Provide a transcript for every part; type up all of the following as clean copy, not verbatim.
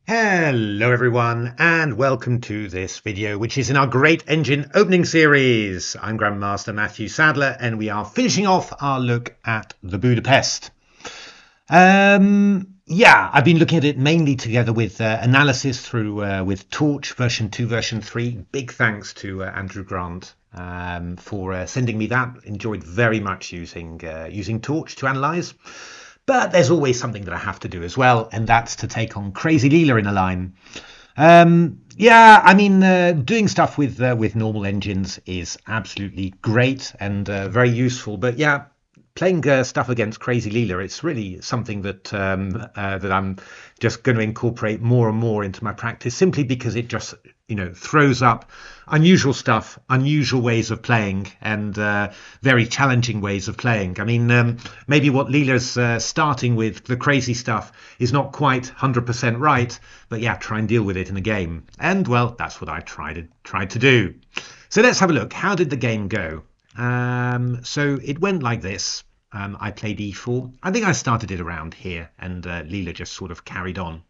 Hello everyone and welcome to this video which is in our Great Engine opening series. I'm Grandmaster Matthew Sadler and we are finishing off our look at the Budapest. I've been looking at it mainly together with analysis through with Torch version 2, version 3. Big thanks to Andrew Grant for sending me that. Enjoyed very much using Torch to analyse. But there's always something that I have to do as well, and that's to take on Crazy Leela in a line. Doing stuff with normal engines is absolutely great and very useful. But yeah, playing stuff against Crazy Leela, it's really something that I'm just going to incorporate more and more into my practice, simply because it just throws up unusual stuff, unusual ways of playing, and very challenging ways of playing. I mean, maybe what Leela's starting with, the crazy stuff, is not quite 100% right, but yeah, try and deal with it in a game. And well, that's what I tried to do. So let's have a look. How did the game go? So it went like this. I played e4. I think I started it around here, and Leela just sort of carried on.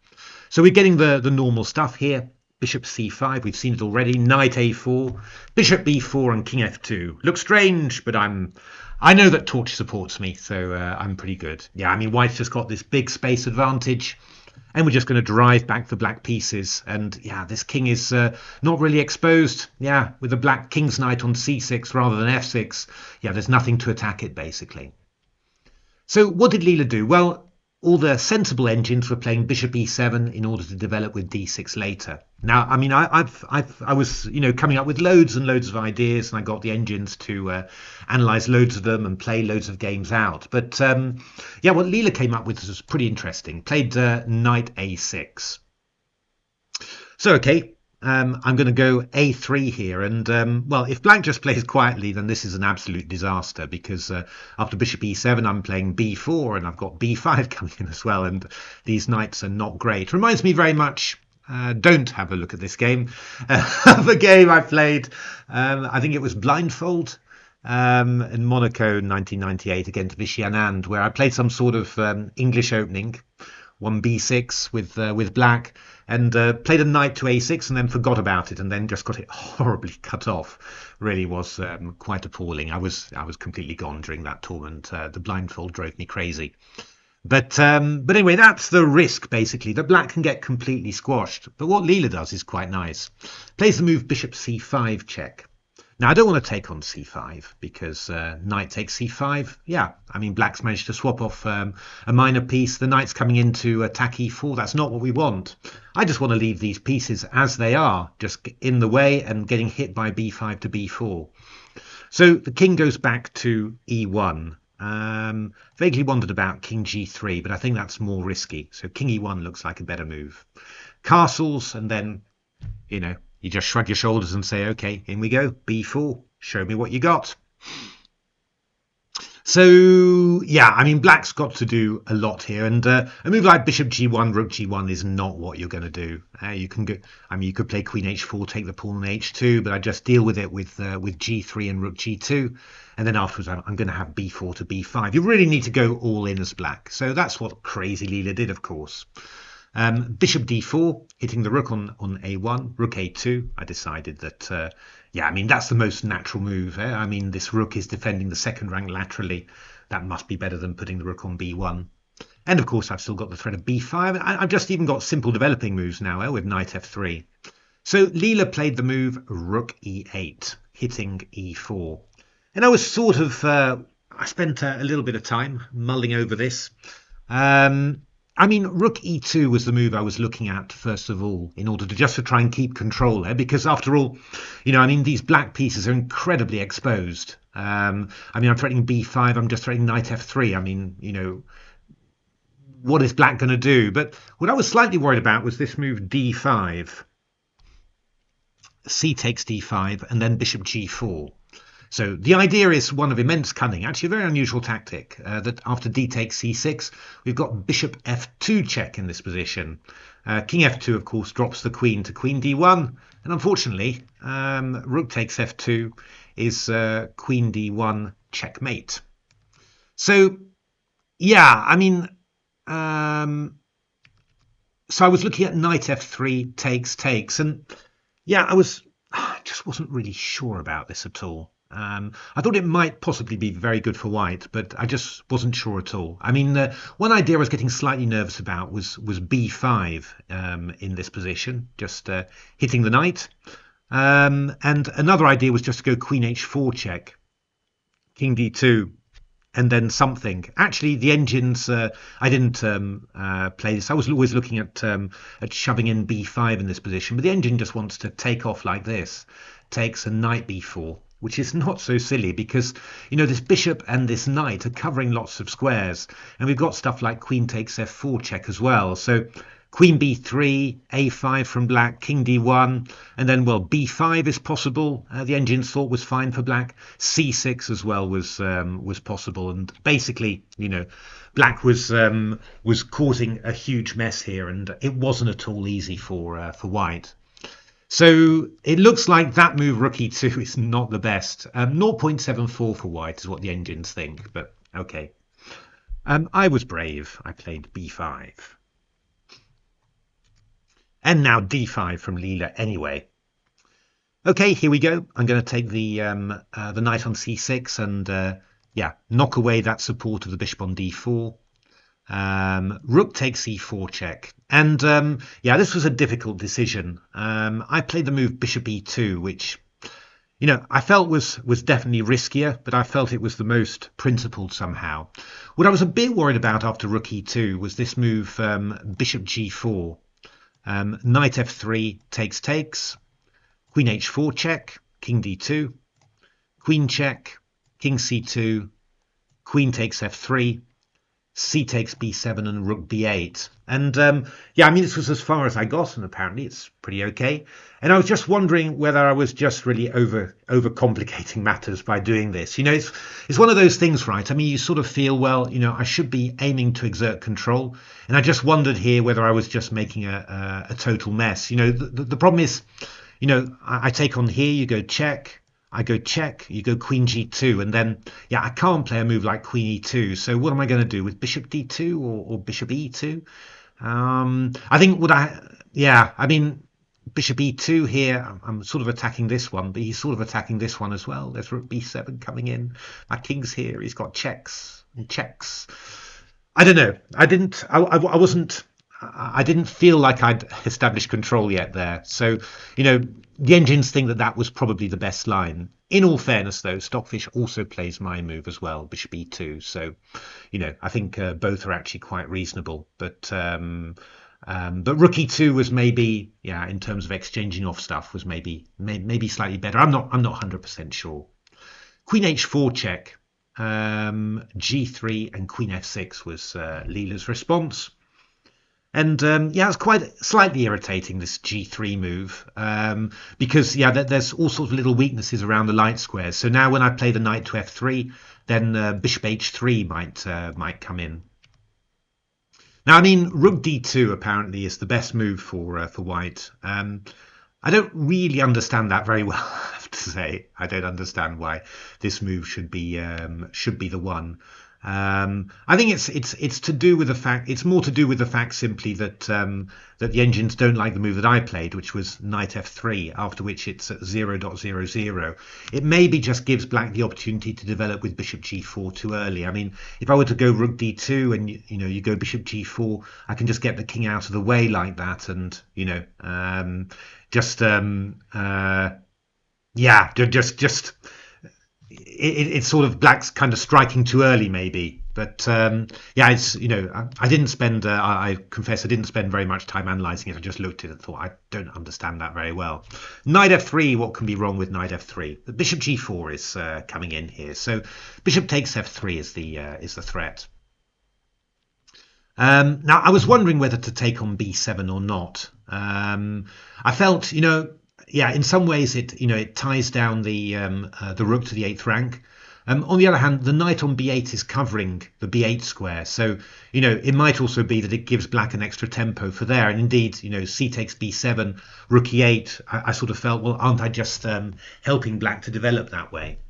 So we're getting the normal stuff here. Bishop c5, we've seen it already. Knight a4, bishop b4, and king f2. Looks strange, but I know that Torch supports me, so I'm pretty good. Yeah, I mean, White's just got this big space advantage, and we're just going to drive back the black pieces. And yeah, this king is not really exposed. Yeah, with the black king's knight on c6 rather than f6. Yeah, there's nothing to attack it, basically. So what did Leela do? Well, all the sensible engines were playing bishop e7 in order to develop with d6 later. Now, I mean, I was coming up with loads and loads of ideas, and I got the engines to analyze loads of them and play loads of games out. But yeah, what Leela came up with was pretty interesting. Played knight a6. So okay. I'm going to go a3 here, and well, if black just plays quietly, then this is an absolute disaster, because after bishop e7 I'm playing b4, and I've got b5 coming in as well, and these knights are not great. Reminds me very much, don't have a look at this game, of a game I played, I think it was Blindfold, in Monaco 1998 against Vichy Anand, where I played some sort of English opening, won b6 with black, and played a knight to a6 and then forgot about it, and then just got it horribly cut off. Really was quite appalling. I was completely gone during that tournament. The blindfold drove me crazy. But anyway, that's the risk, basically, that black can get completely squashed. But what Leela does is quite nice. Plays the move bishop c5 check. Now, I don't want to take on c5 because knight takes c5. Yeah, I mean, black's managed to swap off a minor piece. The knight's coming in to attack e4. That's not what we want. I just want to leave these pieces as they are, just in the way and getting hit by b5 to b4. So the king goes back to e1. Vaguely wondered about king g3, but I think that's more risky. So king e1 looks like a better move. Castles, and then, you just shrug your shoulders and say, okay, in we go, b4, show me what you got. So, yeah, I mean, black's got to do a lot here, and a move like bishop g1, rook g1 is not what you're going to do. You can go, I mean, you could play queen h4, take the pawn on h2, but I just deal with it with g3 and rook g2, and then afterwards I'm going to have b4 to b5. You really need to go all in as black. So that's what Crazy Leela did, of course. Bishop d4, hitting the rook on a1, rook a2. I decided that, yeah, I mean, that's the most natural move. I mean, this rook is defending the second rank laterally. That must be better than putting the rook on b1. And of course, I've still got the threat of b5. I've just even got simple developing moves now with knight f3. So Leela played the move rook e8, hitting e4. And I was sort of, I spent a little bit of time mulling over this. I mean, rook e2 was the move I was looking at first of all, in order to try and keep control there, because after all, I mean, these black pieces are incredibly exposed. I mean, I'm threatening b5, I'm just threatening knight f3. I mean, what is black going to do? But what I was slightly worried about was this move d5. C takes d5, and then bishop g4. So the idea is one of immense cunning, actually a very unusual tactic, that after d takes c6, we've got bishop f2 check in this position. King f2, of course, drops the queen to queen d1, and unfortunately, rook takes f2 is queen d1 checkmate. So, yeah, I mean, So I was looking at knight f3 takes, and yeah, I just wasn't really sure about this at all. I thought it might possibly be very good for white, but I just wasn't sure at all. I mean, one idea I was getting slightly nervous about was b5 in this position, just hitting the knight. And another idea was just to go queen h4 check, king d2, and then something. Actually, the engines, I didn't play this. I was always looking at shoving in b5 in this position, but the engine just wants to take off like this, takes a knight b4, which is not so silly because, you know, this bishop and this knight are covering lots of squares, and we've got stuff like queen takes f4 check as well. So queen b3, a5 from black, king d1, and then, well, b5 is possible. The engines thought was fine for black. c6 as well was possible, and basically, you know, black was causing a huge mess here, and it wasn't at all easy for white. So it looks like that move, rook e2, is not the best. 0.74 for white is what the engines think, but okay. I was brave. I played b5. And now d5 from Leela anyway. Okay, here we go. I'm going to take the knight on c6 and yeah, knock away that support of the bishop on d4. Rook takes e4 check. And yeah, this was a difficult decision. I played the move bishop e2, which, you know, I felt was definitely riskier, but I felt it was the most principled somehow. What I was a bit worried about after rook e2 was this move bishop g4. Knight f3 takes, queen h4 check, king d2, queen check, king c2, queen takes f3, c takes b7 and rook b8. And yeah, I mean, this was as far as I got, and apparently it's pretty okay. And I was just wondering whether I was just really overcomplicating matters by doing this. You know, it's one of those things, right? I mean, you sort of feel, well, you know, I should be aiming to exert control. And I just wondered here whether I was just making a total mess. You know, the problem is, you know, I take on here, you go check, I go check, you go queen g2, and then, yeah, I can't play a move like queen e2. So what am I going to do with bishop d2 or bishop e2? I think yeah, I mean, bishop e2 here, I'm sort of attacking this one, but he's sort of attacking this one as well. There's rook b7 coming in. My king's here. He's got checks and checks. I don't know. I didn't feel like I'd established control yet there. So, you know, the engines think that was probably the best line. In all fairness, though, Stockfish also plays my move as well, bishop e2. So, you know, I think both are actually quite reasonable. But rook e2 was maybe, yeah, in terms of exchanging off stuff, was maybe slightly better. I'm not 100% sure. Queen h4 check, g3 and queen f6 was Leela's response. And yeah, it's quite slightly irritating, this g3 move, because yeah, there's all sorts of little weaknesses around the light squares. So now when I play the knight to f3, then bishop h3 might come in. Now, I mean, rook d2 apparently is the best move for white. I don't really understand that very well, I have to say. I don't understand why this move should be the one. I think it's to do with the fact, it's more to do with the fact simply that that the engines don't like the move that I played, which was knight f3, after which it's at 0.00. It maybe just gives black the opportunity to develop with bishop g4 too early. I mean, if I were to go rook d2 and you know, you go bishop g4, I can just get the king out of the way like that, and you know, yeah, just it's sort of black's kind of striking too early maybe. But yeah, it's, you know, I didn't spend I confess I didn't spend very much time analyzing it. I just looked at it and thought, I don't understand that very well. Knight f3, what can be wrong with knight f3? The bishop g4 is coming in here, so bishop takes f3 is the threat. Now I was wondering whether to take on b7 or not. I felt, you know, yeah, in some ways it ties down the rook to the 8th rank. On the other hand, the knight on b8 is covering the b8 square, so you know, it might also be that it gives black an extra tempo for there. And indeed, you know, c takes b7, rook e8. I sort of felt, well, aren't I just helping black to develop that way?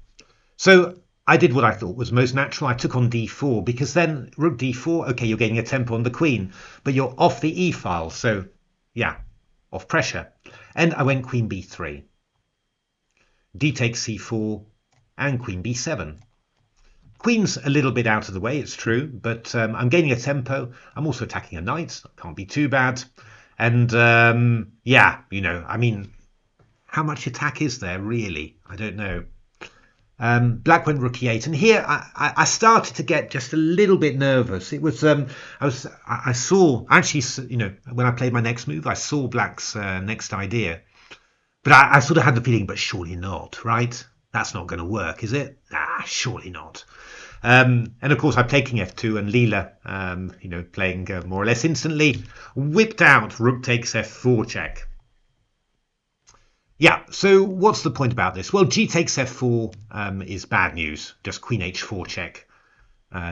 So I did what I thought was most natural. I took on d4 because then rook d4, okay, you're getting a tempo on the queen, but you're off the e file, so yeah, off pressure. And I went queen b3, d takes c4, and queen b7. Queen's a little bit out of the way, it's true, but I'm gaining a tempo. I'm also attacking a knight, can't be too bad. And yeah, you know, I mean, how much attack is there really? I don't know. Black went rook e8, and here I started to get just a little bit nervous. It was I saw actually, you know, when I played my next move, I saw Black's next idea, but I sort of had the feeling, but surely not, right? That's not going to work, is it? Ah, surely not. And of course, I'm taking f2, and Leela, you know, playing more or less instantly, whipped out rook takes f4 check. Yeah, so what's the point about this? Well, g takes f4 is bad news. Just queen h4 check.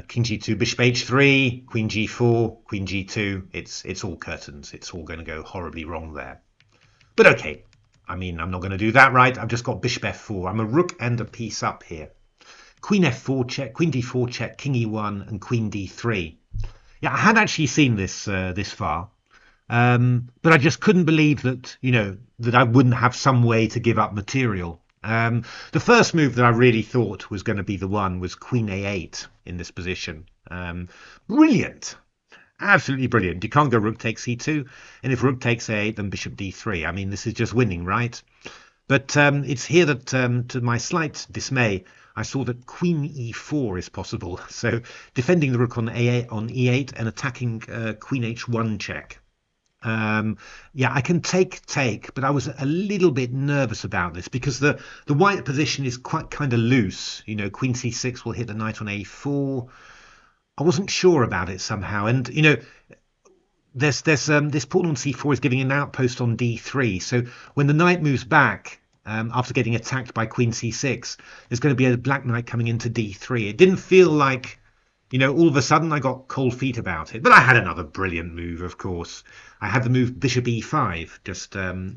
King g2, bishop h3, queen g4, queen g2. It's all curtains. It's all going to go horribly wrong there. But okay, I mean, I'm not going to do that, right? I've just got bishop f4. I'm a rook and a piece up here. Queen f4 check, queen d4 check, king e1, and queen d3. Yeah, I had actually seen this this far. But I just couldn't believe that, you know, that I wouldn't have some way to give up material. The first move that I really thought was going to be the one was queen a8 in this position. Brilliant. Absolutely brilliant. You can't go rook takes e2. And if rook takes a8, then bishop d3. I mean, this is just winning, right? But it's here that, to my slight dismay, I saw that queen e4 is possible. So defending the rook on e8 and attacking queen h1 check. Yeah, I can take, but I was a little bit nervous about this because the white position is quite kind of loose. You know, queen c6 will hit the knight on a4. I wasn't sure about it somehow, and you know, this pawn on c4 is giving an outpost on d3. So when the knight moves back after getting attacked by queen c6, there's going to be a black knight coming into d3. It didn't feel like, you know, all of a sudden I got cold feet about it. But I had another brilliant move, of course. I had the move bishop e5, just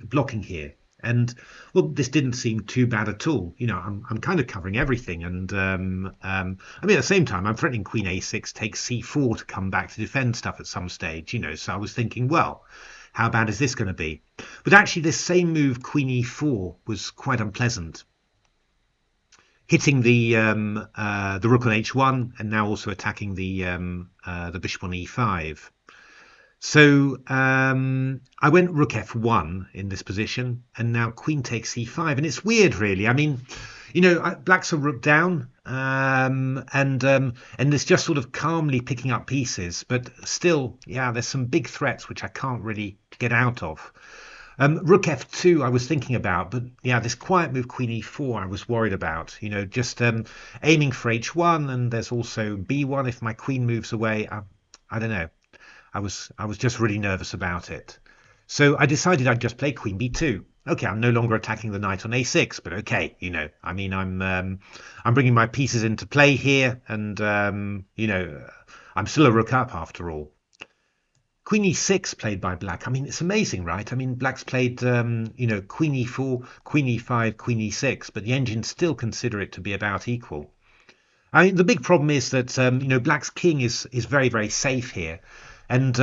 blocking here. And, well, this didn't seem too bad at all. You know, I'm kind of covering everything. And, I mean, at the same time, I'm threatening queen a6 takes c4 to come back to defend stuff at some stage, you know. So I was thinking, well, how bad is this going to be? But actually, this same move, queen e4, was quite unpleasant. Hitting the rook on h1 and now also attacking the bishop on e5. So I went rook f1 in this position, and now queen takes e5, and it's weird, really. I mean, you know, black's a rook down, and it's just sort of calmly picking up pieces, but still, yeah, there's some big threats which I can't really get out of. Rook f2 I was thinking about, but yeah, this quiet move queen e4 I was worried about. You know, just aiming for h1, and there's also b1 if my queen moves away. I don't know. I was just really nervous about it. So I decided I'd just play queen b2. Okay, I'm no longer attacking the knight on a6, but okay, you know, I mean, I'm bringing my pieces into play here, and you know, I'm still a rook up after all. Queen e6 played by black. I mean, it's amazing, right? I mean, black's played, you know, queen e4, queen e5, queen e6, but the engines still consider it to be about equal. I mean, the big problem is that, you know, black's king is very, very safe here. And,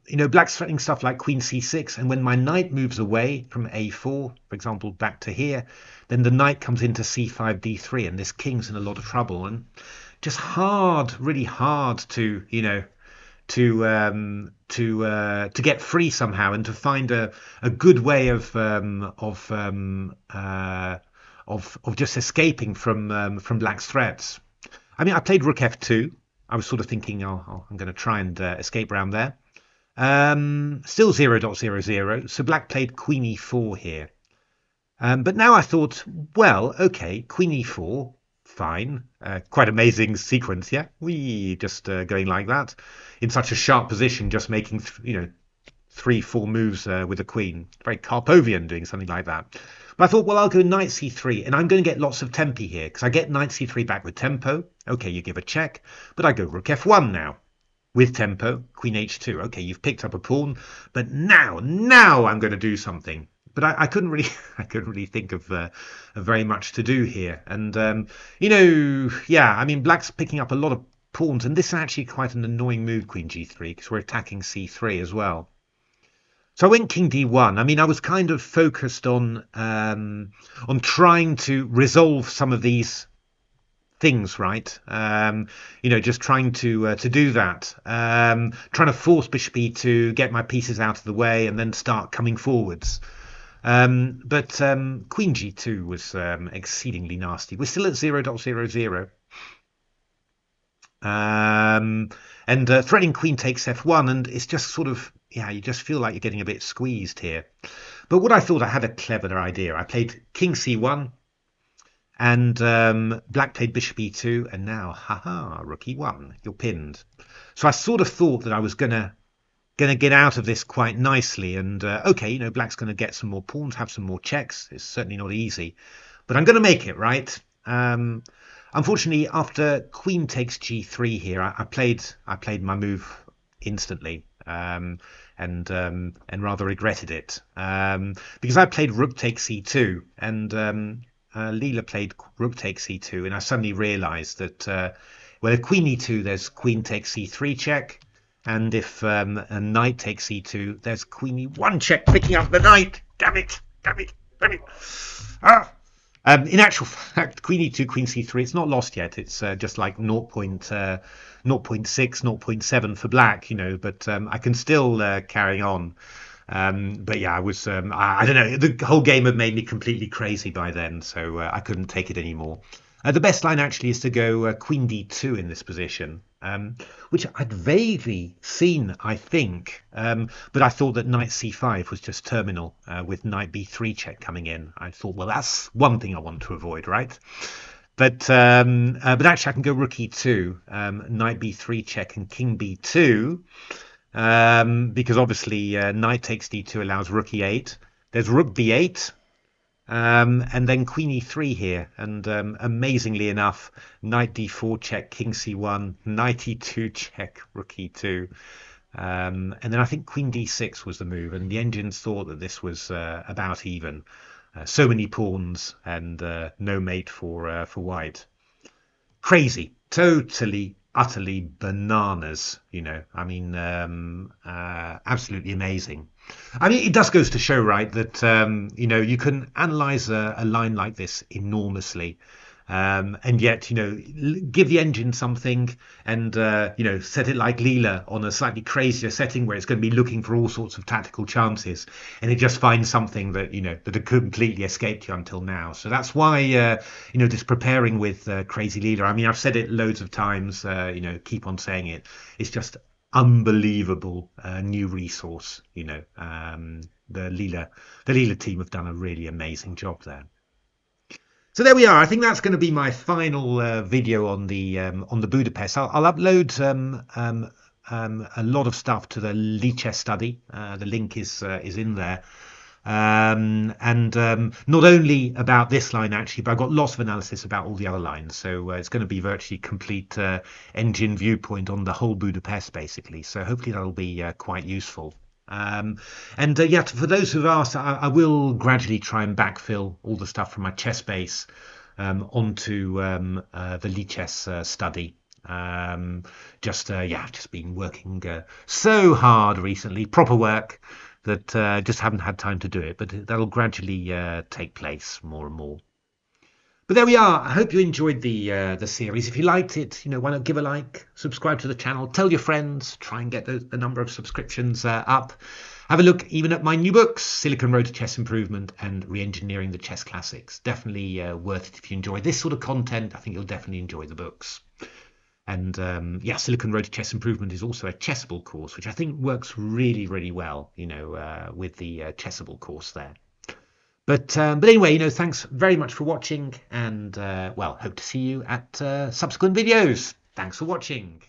you know, black's threatening stuff like queen c6. And when my knight moves away from a4, for example, back to here, then the knight comes into c5, d3, and this king's in a lot of trouble. And just hard, really hard to, you know, to get free somehow and to find a good way of just escaping from black's threats. I mean, I played rook f2. I was sort of thinking, I'm going to try and escape around there. Still 0.00. So black played queen e4 here. But now I thought, well, okay, queen e4. Fine. Quite amazing sequence, yeah? We just going like that in such a sharp position, just making, you know, 3-4 moves with the queen. Very Karpovian doing something like that. But I thought, well, I'll go knight c3, and I'm going to get lots of tempi here because I get knight c3 back with tempo. Okay, you give a check, but I go rook f1 now with tempo, queen h2. Okay, you've picked up a pawn, but now I'm going to do something. but I couldn't really I couldn't really think of very much to do here. And yeah, I mean, black's picking up a lot of pawns, and this is actually quite an annoying move, queen g3, because we're attacking c3 as well. So I went king d1. I mean, I was kind of focused on trying to resolve some of these things, right? Just trying to do that, trying to force bishop e2, get my pieces out of the way, and then start coming forwards. But queen g2 was exceedingly nasty. We're still at 0.00. And threatening queen takes f1, and it's just sort of, yeah, you just feel like you're getting a bit squeezed here. But what I thought, I had a clever idea. I played king c1, and black played bishop e2, and now, haha, rook e1, you're pinned. So I sort of thought that I was gonna get out of this quite nicely, and okay, black's gonna get some more pawns, have some more checks. It's certainly not easy, but I'm gonna make it, right? Unfortunately, after queen takes g3 here, I played my move instantly, and rather regretted it, because I played rook takes c2, and Leela played rook takes c2, and I suddenly realised that well, if queen e2, there's queen takes c3 check, and if a knight takes e2, there's queen e1 check, picking up the knight. Damn it! Damn it! Damn it! Ah! In actual fact, queen e2, queen c3, it's not lost yet. It's just like 0.6, 0.7 for black, but I can still carry on. But yeah, I was, I don't know, the whole game had made me completely crazy by then, so I couldn't take it anymore. The best line actually is to go queen d2 in this position, which I'd vaguely seen, I think, but I thought that knight c5 was just terminal with knight b3 check coming in. I thought, well, that's one thing I want to avoid, right? But actually I can go rook e2, knight b3 check, and king b2, because obviously knight takes d2 allows rook e8. There's rook b8. And then queen e3 here, and amazingly enough, knight d4 check, king c1, knight e2 check, rook e2, and then I think queen d6 was the move, and the engines thought that this was about even. So many pawns and no mate for white. Crazy, totally, utterly bananas. I mean, absolutely amazing. I mean, it just goes to show, right, that you can analyze a line like this enormously, and yet give the engine something, and set it like Leela on a slightly crazier setting where it's going to be looking for all sorts of tactical chances, and it just finds something that that had completely escaped you until now. So that's why just preparing with Crazy Leela. I mean, I've said it loads of times. Keep on saying it. It's just unbelievable new resource. The Leela team have done a really amazing job there. So there we are. I think that's going to be my final video on the Budapest. I'll upload a lot of stuff to the Lichess study. The link is in there. And not only about this line actually, but I've got lots of analysis about all the other lines. So it's going to be virtually complete engine viewpoint on the whole Budapest basically. So hopefully that'll be quite useful. Yeah, for those who've asked, I will gradually try and backfill all the stuff from my chess base onto the Lichess study. Just been working so hard recently, proper work, that just haven't had time to do it, but that'll gradually take place more and more. But there we are. I hope you enjoyed the series. If you liked it, why not give a like, subscribe to the channel, tell your friends, try and get the number of subscriptions up. Have a look even at my new books, Silicon Road to Chess Improvement and Re-engineering the Chess Classics. Definitely worth it if you enjoy this sort of content. I think you'll definitely enjoy the books. And Silicon Road to Chess Improvement is also a Chessable course, which I think works really, really well, with the Chessable course there. But anyway, thanks very much for watching, and hope to see you at subsequent videos. Thanks for watching.